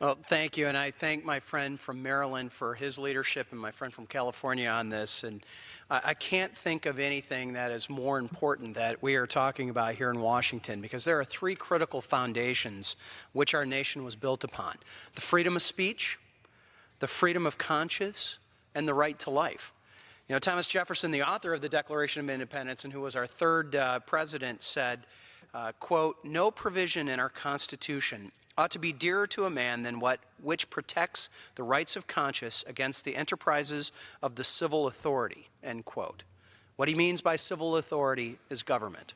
Well, thank you, and I thank my friend from Maryland for his leadership and my friend from California on this. And I can't think of anything that is more important that we are talking about here in Washington, because there are three critical foundations which our nation was built upon: the freedom of speech, the freedom of conscience, and the right to life. You know, Thomas Jefferson, the author of the Declaration of Independence and who was our third president, said, quote, "No provision in our Constitution ought to be dearer to a man than which protects the rights of conscience against the enterprises of the civil authority," end quote. What he means by civil authority is government.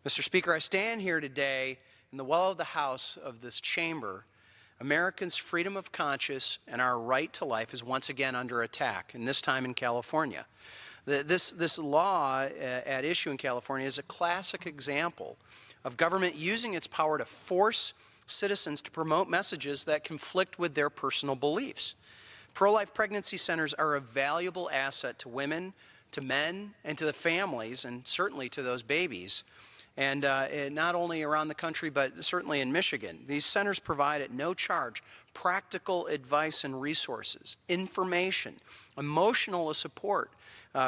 Mr. Speaker, I stand here today in the well of the House of this chamber. Americans' freedom of conscience and our right to life is once again under attack, and this time in California. This law at issue in California is a classic example of government using its power to force citizens to promote messages that conflict with their personal beliefs. Pro-life pregnancy centers are a valuable asset to women, to men, and to the families, and certainly to those babies. And not only around the country, but certainly in Michigan. These centers provide at no charge practical advice and resources, information, emotional support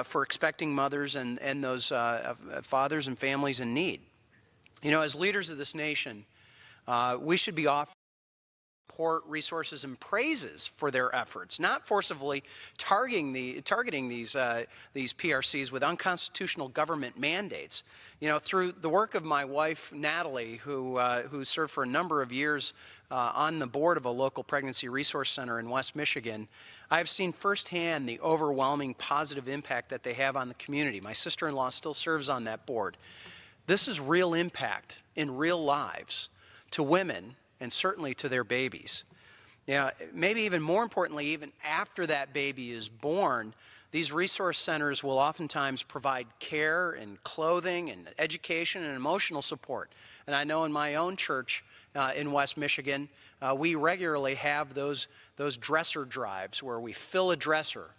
for expecting mothers and those fathers and families in need. You know, as leaders of this nation, we should be offering support, resources, and praises for their efforts, not forcibly targeting these PRCs with unconstitutional government mandates. You know, through the work of my wife, Natalie, who served for a number of years on the board of a local pregnancy resource center in West Michigan, I've seen firsthand the overwhelming positive impact that they have on the community. My sister-in-law still serves on that board. This is real impact in real lives to women and certainly to their babies. Now, maybe even more importantly, even after that baby is born, these resource centers will oftentimes provide care and clothing and education and emotional support. And I know in my own church in West Michigan, we regularly have those dresser drives where we fill a dresser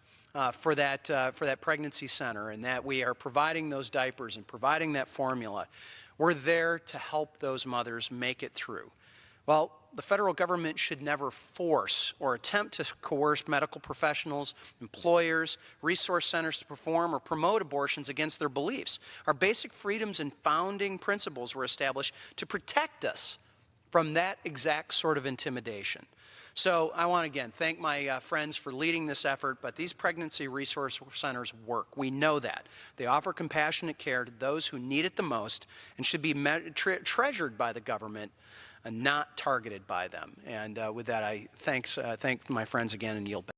for that pregnancy center, and that we are providing those diapers and providing that formula. We're there to help those mothers make it through. Well, the federal government should never force or attempt to coerce medical professionals, employers, resource centers to perform or promote abortions against their beliefs. Our basic freedoms and founding principles were established to protect us from that exact sort of intimidation. So I want to again thank my friends for leading this effort, but these pregnancy resource centers work. We know that. They offer compassionate care to those who need it the most and should be treasured by the government and not targeted by them. And with that, I thank my friends again and yield back.